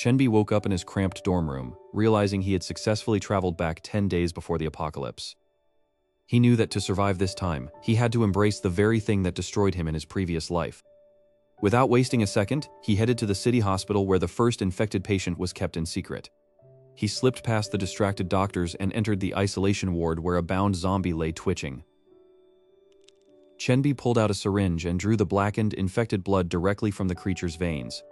Chenbi woke up in his cramped dorm room, realizing he had successfully traveled back 10 days before the apocalypse. He knew that to survive this time, he had to embrace the very thing that destroyed him in his previous life. Without wasting a second, he headed to the city hospital where the first infected patient was kept in secret. He slipped past the distracted doctors and entered the isolation ward where a bound zombie lay twitching. Chenbi pulled out a syringe and drew the blackened, infected blood directly from the creature's veins.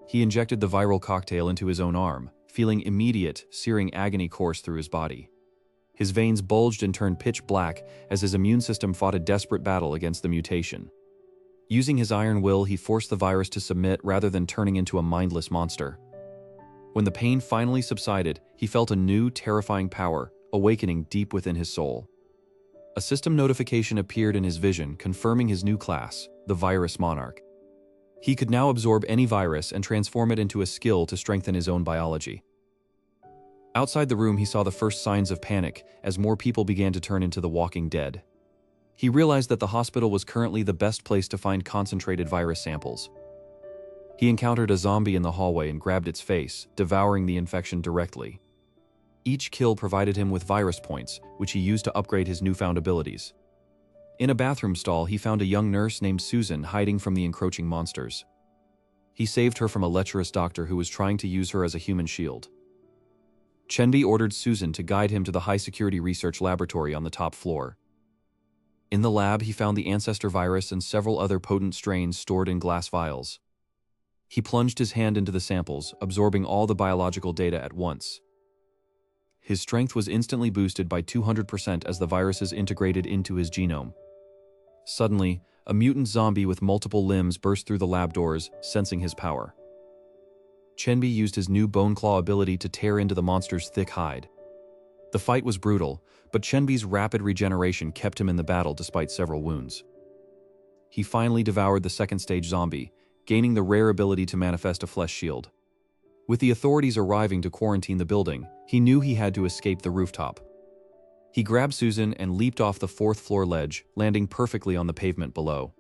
He injected the viral cocktail into his own arm, feeling immediate, searing agony course through his body. His veins bulged and turned pitch black as his immune system fought a desperate battle against the mutation. Using his iron will, he forced the virus to submit rather than turning into a mindless monster. When the pain finally subsided, he felt a new, terrifying power, awakening deep within his soul. A system notification appeared in his vision, confirming his new class, the Virus Monarch. He could now absorb any virus and transform it into a skill to strengthen his own biology. Outside the room, he saw the first signs of panic as more people began to turn into the walking dead. He realized that the hospital was currently the best place to find concentrated virus samples. He encountered a zombie in the hallway and grabbed its face, devouring the infection directly. Each kill provided him with virus points, which he used to upgrade his newfound abilities. In a bathroom stall, he found a young nurse named Susan hiding from the encroaching monsters. He saved her from a lecherous doctor who was trying to use her as a human shield. Chenbi ordered Susan to guide him to the high-security research laboratory on the top floor. In the lab, he found the ancestor virus and several other potent strains stored in glass vials. He plunged his hand into the samples, absorbing all the biological data at once. His strength was instantly boosted by 200% as the viruses integrated into his genome. Suddenly, a mutant zombie with multiple limbs burst through the lab doors, sensing his power. Chenbi used his new Bone Claw ability to tear into the monster's thick hide. The fight was brutal, but Chenbi's rapid regeneration kept him in the battle despite several wounds. He finally devoured the second-stage zombie, gaining the rare ability to manifest a flesh shield. With the authorities arriving to quarantine the building, he knew he had to escape the rooftop. He grabbed Susan and leaped off the fourth-floor ledge, landing perfectly on the pavement below.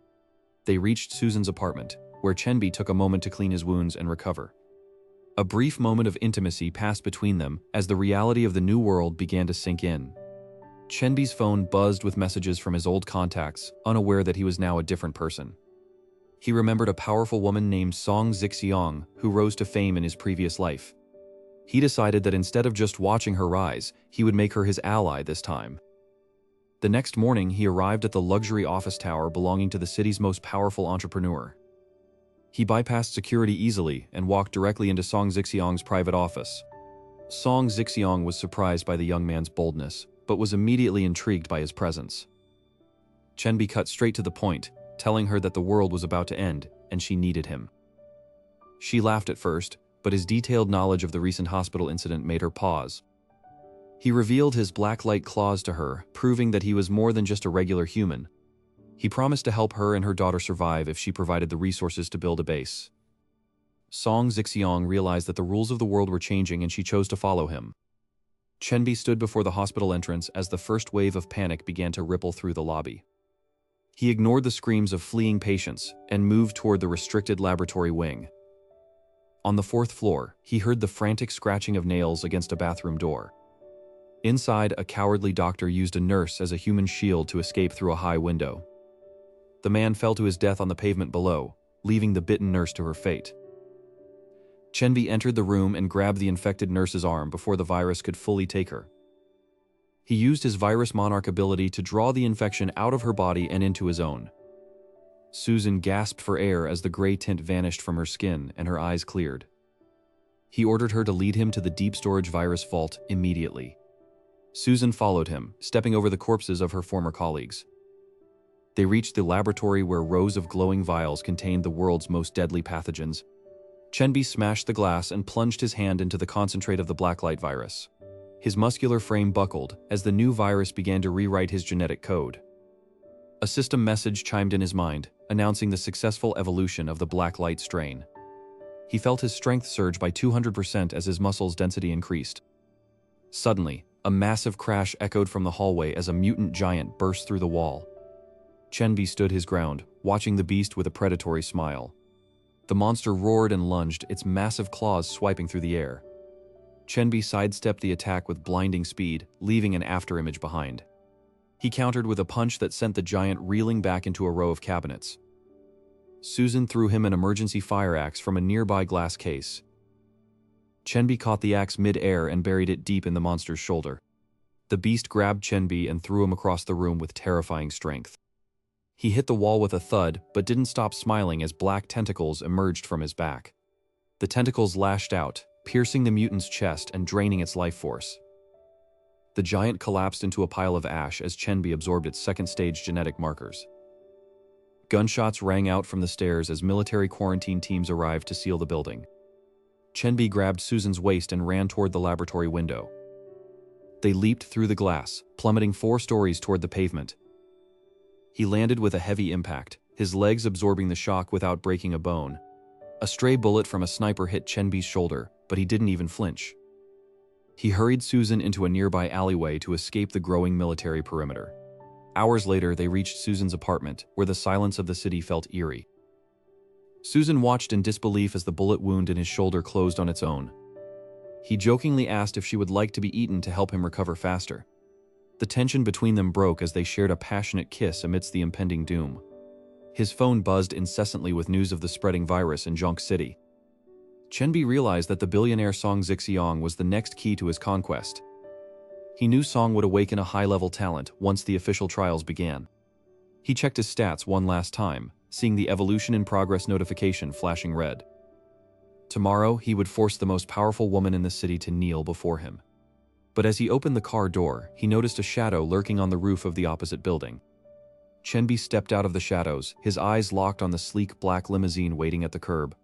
They reached Susan's apartment, where Chenbi took a moment to clean his wounds and recover. A brief moment of intimacy passed between them as the reality of the new world began to sink in. Chenbi's phone buzzed with messages from his old contacts, unaware that he was now a different person. He remembered a powerful woman named Song Zixiong who rose to fame in his previous life. He decided that instead of just watching her rise, he would make her his ally this time. The next morning, he arrived at the luxury office tower belonging to the city's most powerful entrepreneur. He bypassed security easily and walked directly into Song Zixiong's private office. Song Zixiong was surprised by the young man's boldness, but was immediately intrigued by his presence. Chenbi cut straight to the point, telling her that the world was about to end and she needed him. She laughed at first, but his detailed knowledge of the recent hospital incident made her pause. He revealed his black light claws to her, proving that he was more than just a regular human. He promised to help her and her daughter survive if she provided the resources to build a base. Song Zixiong realized that the rules of the world were changing and she chose to follow him. Chenbi stood before the hospital entrance as the first wave of panic began to ripple through the lobby. He ignored the screams of fleeing patients and moved toward the restricted laboratory wing. On the fourth floor, he heard the frantic scratching of nails against a bathroom door. Inside, a cowardly doctor used a nurse as a human shield to escape through a high window. The man fell to his death on the pavement below, leaving the bitten nurse to her fate. Chenbi entered the room and grabbed the infected nurse's arm before the virus could fully take her. He used his Virus Monarch ability to draw the infection out of her body and into his own. Susan gasped for air as the gray tint vanished from her skin and her eyes cleared. He ordered her to lead him to the deep storage virus vault immediately. Susan followed him, stepping over the corpses of her former colleagues. They reached the laboratory where rows of glowing vials contained the world's most deadly pathogens. Chenbi smashed the glass and plunged his hand into the concentrate of the blacklight virus. His muscular frame buckled as the new virus began to rewrite his genetic code. A system message chimed in his mind, announcing the successful evolution of the blacklight strain. He felt his strength surge by 200% as his muscles' density increased. Suddenly, a massive crash echoed from the hallway as a mutant giant burst through the wall. Chenbi stood his ground, watching the beast with a predatory smile. The monster roared and lunged, its massive claws swiping through the air. Chenbi sidestepped the attack with blinding speed, leaving an afterimage behind. He countered with a punch that sent the giant reeling back into a row of cabinets. Susan threw him an emergency fire axe from a nearby glass case. Chenbi caught the axe mid-air and buried it deep in the monster's shoulder. The beast grabbed Chenbi and threw him across the room with terrifying strength. He hit the wall with a thud, but didn't stop smiling as black tentacles emerged from his back. The tentacles lashed out, piercing the mutant's chest and draining its life force. The giant collapsed into a pile of ash as Chenbi absorbed its second-stage genetic markers. Gunshots rang out from the stairs as military quarantine teams arrived to seal the building. Chenbi grabbed Susan's waist and ran toward the laboratory window. They leaped through the glass, plummeting 4 stories toward the pavement. He landed with a heavy impact, his legs absorbing the shock without breaking a bone. A stray bullet from a sniper hit Chenbi's shoulder, but he didn't even flinch. He hurried Susan into a nearby alleyway to escape the growing military perimeter. Hours later, they reached Susan's apartment, where the silence of the city felt eerie. Susan watched in disbelief as the bullet wound in his shoulder closed on its own. He jokingly asked if she would like to be eaten to help him recover faster. The tension between them broke as they shared a passionate kiss amidst the impending doom. His phone buzzed incessantly with news of the spreading virus in Jonk City. Chenbi realized that the billionaire Song Zixiong was the next key to his conquest. He knew Song would awaken a high-level talent once the official trials began. He checked his stats one last time, seeing the evolution in progress notification flashing red. Tomorrow, he would force the most powerful woman in the city to kneel before him. But as he opened the car door, he noticed a shadow lurking on the roof of the opposite building. Chenbi stepped out of the shadows, his eyes locked on the sleek black limousine waiting at the curb.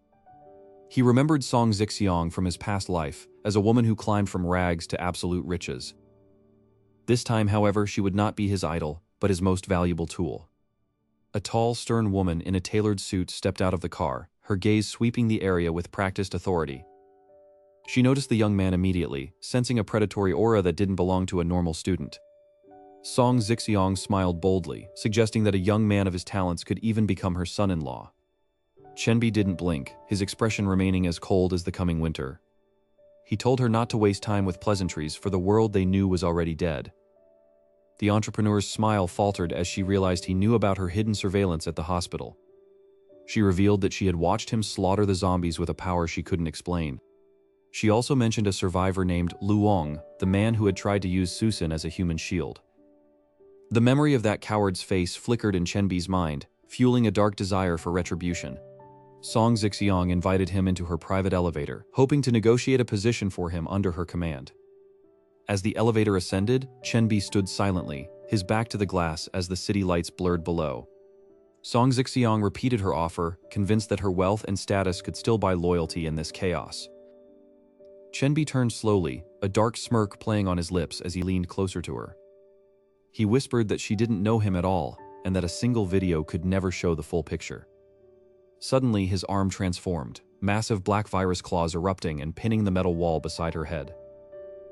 He remembered Song Zixiong from his past life, as a woman who climbed from rags to absolute riches. This time, however, she would not be his idol, but his most valuable tool. A tall, stern woman in a tailored suit stepped out of the car, her gaze sweeping the area with practiced authority. She noticed the young man immediately, sensing a predatory aura that didn't belong to a normal student. Song Zixiong smiled boldly, suggesting that a young man of his talents could even become her son-in-law. Chenbi didn't blink, his expression remaining as cold as the coming winter. He told her not to waste time with pleasantries, for the world they knew was already dead. The entrepreneur's smile faltered as she realized he knew about her hidden surveillance at the hospital. She revealed that she had watched him slaughter the zombies with a power she couldn't explain. She also mentioned a survivor named Luong, the man who had tried to use Susan as a human shield. The memory of that coward's face flickered in Chenbi's mind, fueling a dark desire for retribution. Song Zixiong invited him into her private elevator, hoping to negotiate a position for him under her command. As the elevator ascended, Chenbi stood silently, his back to the glass as the city lights blurred below. Song Zixiong repeated her offer, convinced that her wealth and status could still buy loyalty in this chaos. Chenbi turned slowly, a dark smirk playing on his lips as he leaned closer to her. He whispered that she didn't know him at all, and that a single video could never show the full picture. Suddenly, his arm transformed, massive black virus claws erupting and pinning the metal wall beside her head.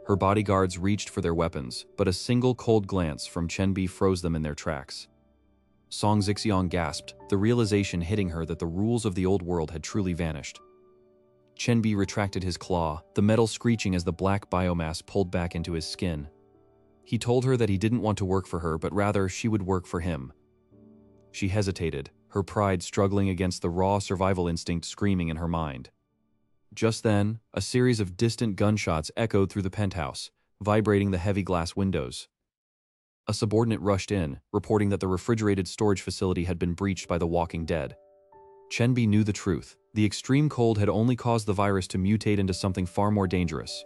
Her bodyguards reached for their weapons, but a single cold glance from Chenbi froze them in their tracks. Song Zixiong gasped, the realization hitting her that the rules of the old world had truly vanished. Chenbi retracted his claw, the metal screeching as the black biomass pulled back into his skin. He told her that he didn't want to work for her, but rather she would work for him. She hesitated, her pride struggling against the raw survival instinct screaming in her mind. Just then, a series of distant gunshots echoed through the penthouse, vibrating the heavy glass windows. A subordinate rushed in, reporting that the refrigerated storage facility had been breached by the walking dead. Chenbi knew the truth. The extreme cold had only caused the virus to mutate into something far more dangerous.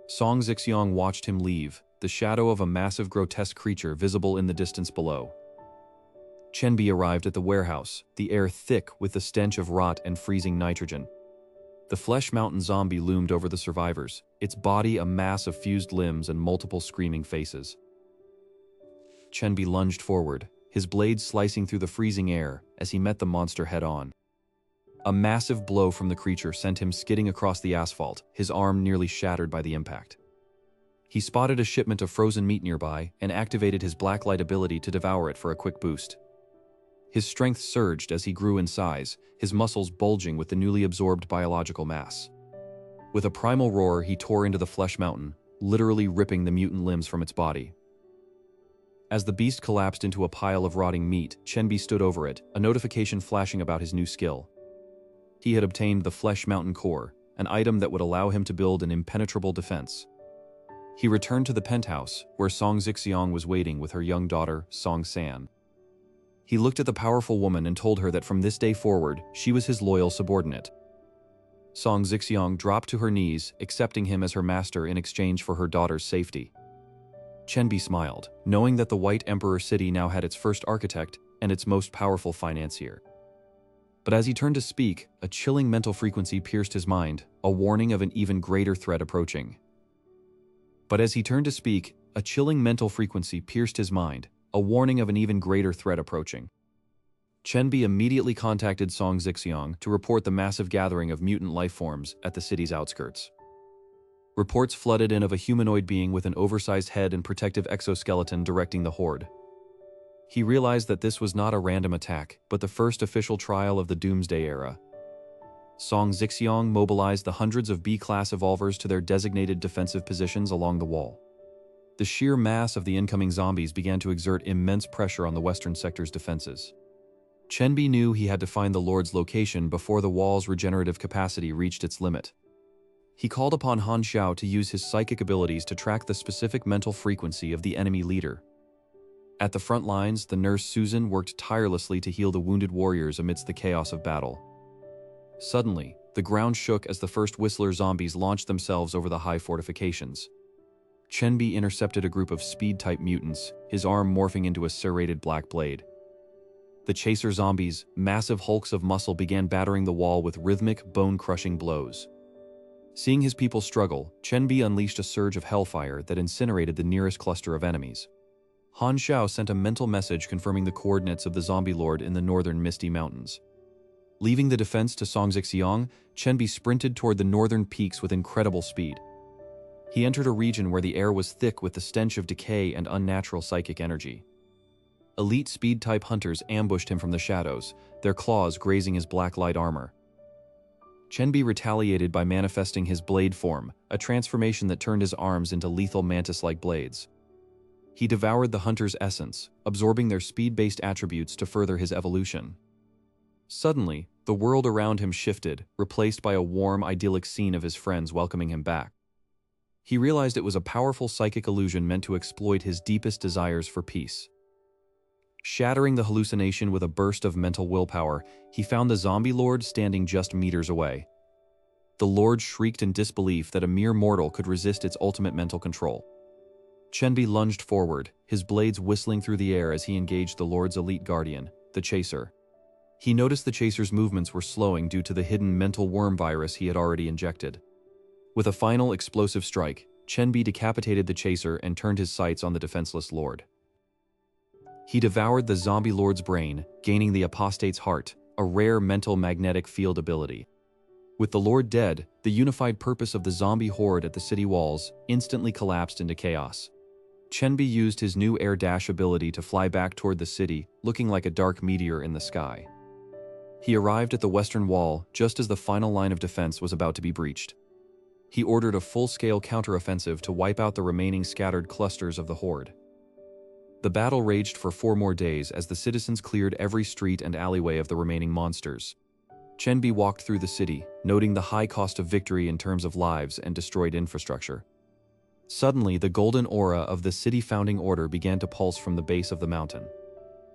Song Zixiong watched him leave, the shadow of a massive grotesque creature visible in the distance below. Chenbi arrived at the warehouse, the air thick with the stench of rot and freezing nitrogen. The flesh mountain zombie loomed over the survivors, its body a mass of fused limbs and multiple screaming faces. Chenbi lunged forward, his blade slicing through the freezing air as he met the monster head-on. A massive blow from the creature sent him skidding across the asphalt, his arm nearly shattered by the impact. He spotted a shipment of frozen meat nearby and activated his blacklight ability to devour it for a quick boost. His strength surged as he grew in size, his muscles bulging with the newly absorbed biological mass. With a primal roar, he tore into the flesh mountain, literally ripping the mutant limbs from its body. As the beast collapsed into a pile of rotting meat, Chenbi stood over it, a notification flashing about his new skill. He had obtained the Flesh Mountain Core, an item that would allow him to build an impenetrable defense. He returned to the penthouse, where Song Zixiang was waiting with her young daughter, Song San. He looked at the powerful woman and told her that from this day forward, she was his loyal subordinate. Song Zixiang dropped to her knees, accepting him as her master in exchange for her daughter's safety. Chenbi smiled, knowing that the White Emperor City now had its first architect and its most powerful financier. But as he turned to speak, a chilling mental frequency pierced his mind, a warning of an even greater threat approaching. Chenbi immediately contacted Song Zixiang to report the massive gathering of mutant life forms at the city's outskirts. Reports flooded in of a humanoid being with an oversized head and protective exoskeleton directing the horde. He realized that this was not a random attack, but the first official trial of the Doomsday era. Song Zixiang mobilized the hundreds of B-class evolvers to their designated defensive positions along the wall. The sheer mass of the incoming zombies began to exert immense pressure on the western sector's defenses. Chenbi knew he had to find the Lord's location before the wall's regenerative capacity reached its limit. He called upon Han Xiao to use his psychic abilities to track the specific mental frequency of the enemy leader. At the front lines, the nurse Susan worked tirelessly to heal the wounded warriors amidst the chaos of battle. Suddenly, the ground shook as the first Whistler zombies launched themselves over the high fortifications. Chenbi intercepted a group of speed-type mutants, his arm morphing into a serrated black blade. The chaser zombies, massive hulks of muscle, began battering the wall with rhythmic, bone-crushing blows. Seeing his people struggle, Chenbi unleashed a surge of hellfire that incinerated the nearest cluster of enemies. Han Xiao sent a mental message confirming the coordinates of the zombie lord in the northern Misty Mountains. Leaving the defense to Song Zixiang, Chenbi sprinted toward the northern peaks with incredible speed. He entered a region where the air was thick with the stench of decay and unnatural psychic energy. Elite speed-type hunters ambushed him from the shadows, their claws grazing his black light armor. Chenbi retaliated by manifesting his blade form, a transformation that turned his arms into lethal mantis-like blades. He devoured the hunter's essence, absorbing their speed-based attributes to further his evolution. Suddenly, the world around him shifted, replaced by a warm, idyllic scene of his friends welcoming him back. He realized it was a powerful psychic illusion meant to exploit his deepest desires for peace. Shattering the hallucination with a burst of mental willpower, he found the zombie lord standing just meters away. The lord shrieked in disbelief that a mere mortal could resist its ultimate mental control. Chenbi lunged forward, his blades whistling through the air as he engaged the lord's elite guardian, the chaser. He noticed the chaser's movements were slowing due to the hidden mental worm virus he had already injected. With a final explosive strike, Chenbi decapitated the chaser and turned his sights on the defenseless lord. He devoured the zombie lord's brain, gaining the apostate's heart, a rare mental magnetic field ability. With the lord dead, the unified purpose of the zombie horde at the city walls instantly collapsed into chaos. Chenbi used his new air dash ability to fly back toward the city, looking like a dark meteor in the sky. He arrived at the western wall just as the final line of defense was about to be breached. He ordered a full-scale counteroffensive to wipe out the remaining scattered clusters of the horde. The battle raged for 4 more days as the citizens cleared every street and alleyway of the remaining monsters. Chenbi walked through the city, noting the high cost of victory in terms of lives and destroyed infrastructure. Suddenly, the golden aura of the city founding order began to pulse from the base of the mountain.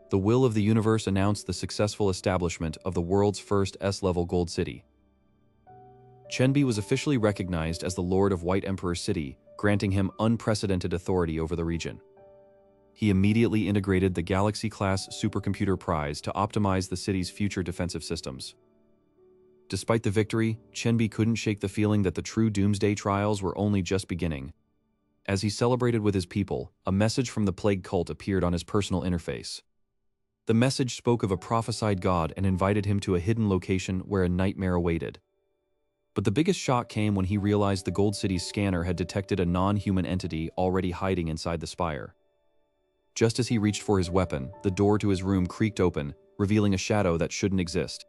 The will of the universe announced the successful establishment of the world's first S-level gold city. Chenbi was officially recognized as the Lord of White Emperor City, granting him unprecedented authority over the region. He immediately integrated the Galaxy-class supercomputer prize to optimize the city's future defensive systems. Despite the victory, Chenbi couldn't shake the feeling that the true Doomsday trials were only just beginning. As he celebrated with his people, a message from the Plague Cult appeared on his personal interface. The message spoke of a prophesied god and invited him to a hidden location where a nightmare awaited. But the biggest shock came when he realized the Gold City's scanner had detected a non-human entity already hiding inside the spire. Just as he reached for his weapon, the door to his room creaked open, revealing a shadow that shouldn't exist.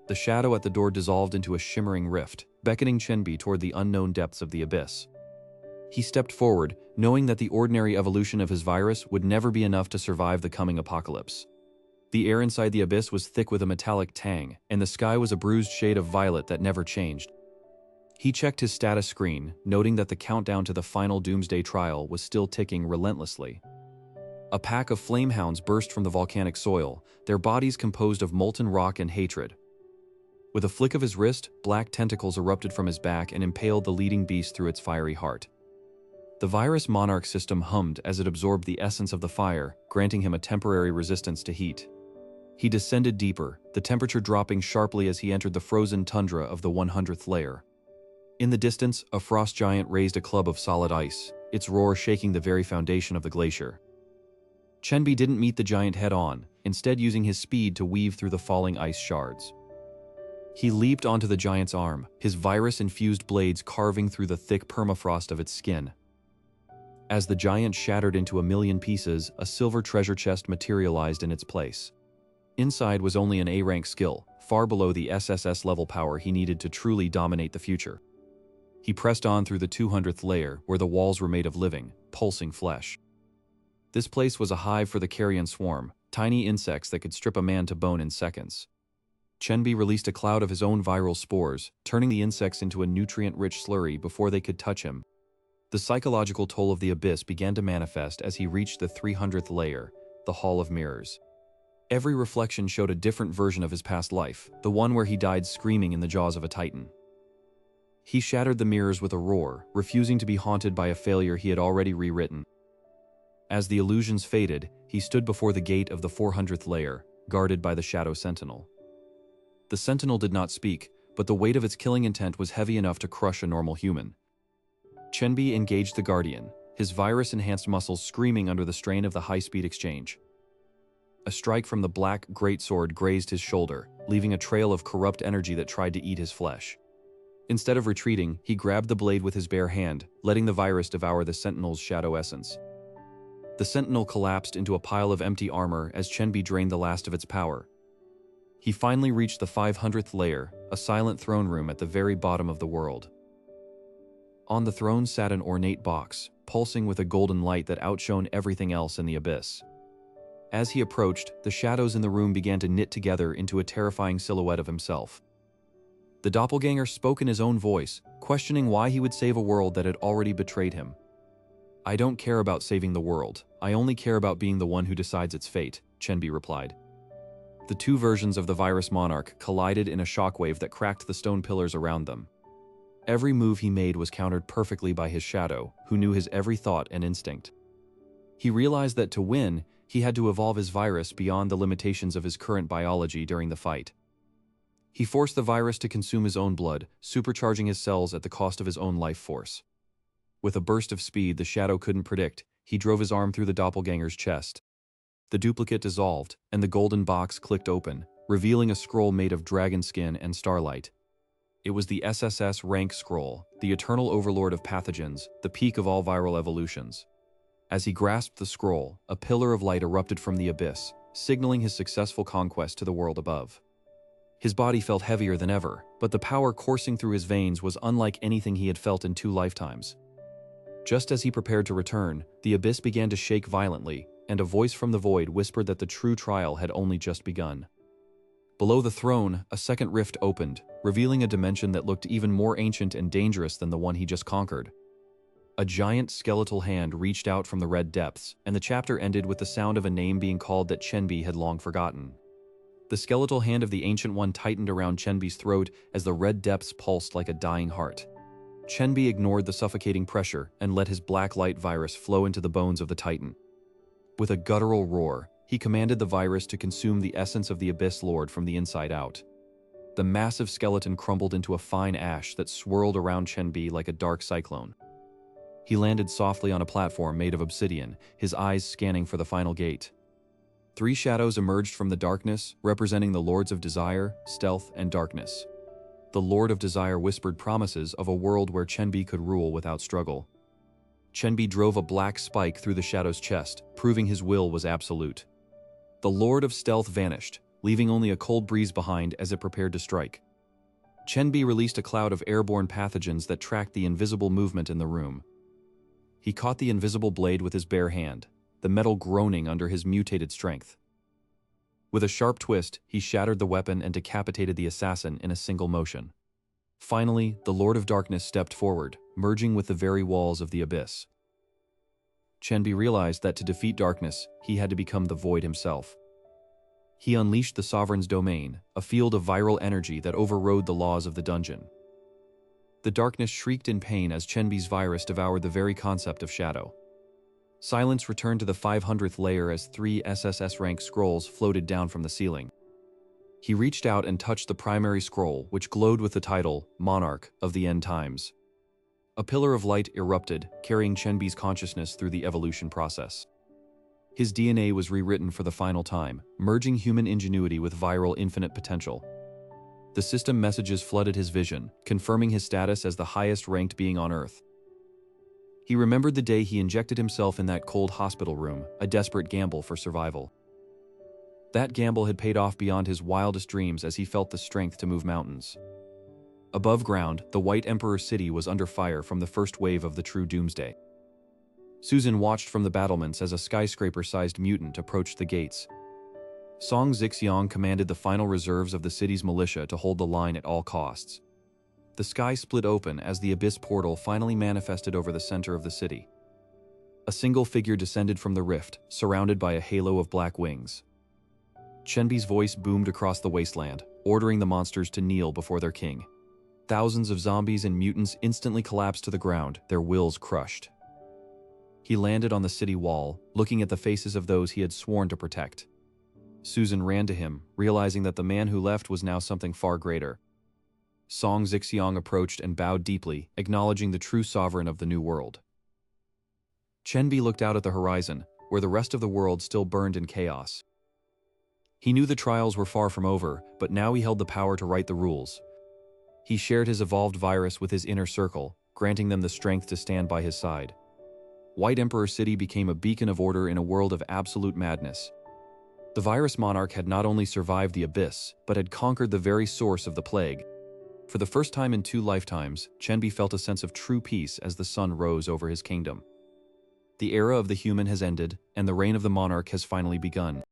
The shadow at the door dissolved into a shimmering rift, beckoning Chenbi toward the unknown depths of the abyss. He stepped forward, knowing that the ordinary evolution of his virus would never be enough to survive the coming apocalypse. The air inside the abyss was thick with a metallic tang, and the sky was a bruised shade of violet that never changed. He checked his status screen, noting that the countdown to the final Doomsday trial was still ticking relentlessly. A pack of flamehounds burst from the volcanic soil, their bodies composed of molten rock and hatred. With a flick of his wrist, black tentacles erupted from his back and impaled the leading beast through its fiery heart. The virus monarch system hummed as it absorbed the essence of the fire, granting him a temporary resistance to heat. He descended deeper, the temperature dropping sharply as he entered the frozen tundra of the 100th layer. In the distance, a frost giant raised a club of solid ice, its roar shaking the very foundation of the glacier. Chenbi didn't meet the giant head-on, instead using his speed to weave through the falling ice shards. He leaped onto the giant's arm, his virus-infused blades carving through the thick permafrost of its skin. As the giant shattered into a million pieces, a silver treasure chest materialized in its place. Inside was only an A-rank skill, far below the SSS level power he needed to truly dominate the future. He pressed on through the 200th layer, where the walls were made of living, pulsing flesh. This place was a hive for the carrion swarm, tiny insects that could strip a man to bone in seconds. Chenbi released a cloud of his own viral spores, turning the insects into a nutrient-rich slurry before they could touch him. The psychological toll of the abyss began to manifest as he reached the 300th layer, the Hall of Mirrors. Every reflection showed a different version of his past life, the one where he died screaming in the jaws of a titan. He shattered the mirrors with a roar, refusing to be haunted by a failure he had already rewritten. As the illusions faded, he stood before the gate of the 400th layer, guarded by the Shadow Sentinel. The Sentinel did not speak, but the weight of its killing intent was heavy enough to crush a normal human. Chenbi engaged the Guardian, his virus-enhanced muscles screaming under the strain of the high-speed exchange. A strike from the black greatsword grazed his shoulder, leaving a trail of corrupt energy that tried to eat his flesh. Instead of retreating, he grabbed the blade with his bare hand, letting the virus devour the Sentinel's shadow essence. The Sentinel collapsed into a pile of empty armor as Chenbi drained the last of its power. He finally reached the 500th layer, a silent throne room at the very bottom of the world. On the throne sat an ornate box, pulsing with a golden light that outshone everything else in the abyss. As he approached, the shadows in the room began to knit together into a terrifying silhouette of himself. The doppelganger spoke in his own voice, questioning why he would save a world that had already betrayed him. "I don't care about saving the world, I only care about being the one who decides its fate," Chenbi replied. The two versions of the virus monarch collided in a shockwave that cracked the stone pillars around them. Every move he made was countered perfectly by his shadow, who knew his every thought and instinct. He realized that to win, he had to evolve his virus beyond the limitations of his current biology during the fight. He forced the virus to consume his own blood, supercharging his cells at the cost of his own life force. With a burst of speed the shadow couldn't predict, he drove his arm through the doppelganger's chest. The duplicate dissolved, and the golden box clicked open, revealing a scroll made of dragon skin and starlight. It was the SSS rank scroll, the eternal overlord of pathogens, the peak of all viral evolutions. As he grasped the scroll, a pillar of light erupted from the abyss, signaling his successful conquest to the world above. His body felt heavier than ever, but the power coursing through his veins was unlike anything he had felt in 2 lifetimes. Just as he prepared to return, the abyss began to shake violently, and a voice from the void whispered that the true trial had only just begun. Below the throne, a second rift opened, revealing a dimension that looked even more ancient and dangerous than the one he just conquered. A giant skeletal hand reached out from the red depths, and the chapter ended with the sound of a name being called that Chenbi had long forgotten. The skeletal hand of the Ancient One tightened around Chenbi's throat as the red depths pulsed like a dying heart. Chenbi ignored the suffocating pressure and let his black light virus flow into the bones of the Titan. With a guttural roar, he commanded the virus to consume the essence of the Abyss Lord from the inside out. The massive skeleton crumbled into a fine ash that swirled around Chenbi like a dark cyclone. He landed softly on a platform made of obsidian, his eyes scanning for the final gate. 3 shadows emerged from the darkness, representing the Lords of Desire, Stealth, and Darkness. The Lord of Desire whispered promises of a world where Chenbi could rule without struggle. Chenbi drove a black spike through the shadow's chest, proving his will was absolute. The Lord of Stealth vanished, leaving only a cold breeze behind as it prepared to strike. Chenbi released a cloud of airborne pathogens that tracked the invisible movement in the room. He caught the invisible blade with his bare hand, the metal groaning under his mutated strength. With a sharp twist, he shattered the weapon and decapitated the assassin in a single motion. Finally, the Lord of Darkness stepped forward, merging with the very walls of the abyss. Chenbi realized that to defeat darkness, he had to become the void himself. He unleashed the Sovereign's domain, a field of viral energy that overrode the laws of the dungeon. The darkness shrieked in pain as Chenbi's virus devoured the very concept of shadow. Silence returned to the 500th layer as 3 SSS-rank scrolls floated down from the ceiling. He reached out and touched the primary scroll, which glowed with the title, Monarch of the End Times. A pillar of light erupted, carrying Chenbi's consciousness through the evolution process. His DNA was rewritten for the final time, merging human ingenuity with viral infinite potential. The system messages flooded his vision, confirming his status as the highest-ranked being on Earth. He remembered the day he injected himself in that cold hospital room, a desperate gamble for survival. That gamble had paid off beyond his wildest dreams as he felt the strength to move mountains. Above ground, the White Emperor city was under fire from the first wave of the true Doomsday. Susan watched from the battlements as a skyscraper-sized mutant approached the gates. Song Zixiang commanded the final reserves of the city's militia to hold the line at all costs. The sky split open as the abyss portal finally manifested over the center of the city. A single figure descended from the rift, surrounded by a halo of black wings. Chenbi's voice boomed across the wasteland, ordering the monsters to kneel before their king. Thousands of zombies and mutants instantly collapsed to the ground, their wills crushed. He landed on the city wall, looking at the faces of those he had sworn to protect. Susan ran to him, realizing that the man who left was now something far greater. Song Zixiang approached and bowed deeply, acknowledging the true sovereign of the new world. Chenbi looked out at the horizon, where the rest of the world still burned in chaos. He knew the trials were far from over, but now he held the power to write the rules. He shared his evolved virus with his inner circle, granting them the strength to stand by his side. White Emperor City became a beacon of order in a world of absolute madness. The virus monarch had not only survived the abyss, but had conquered the very source of the plague. For the first time in 2 lifetimes, Chenbi felt a sense of true peace as the sun rose over his kingdom. The era of the human has ended, and the reign of the monarch has finally begun.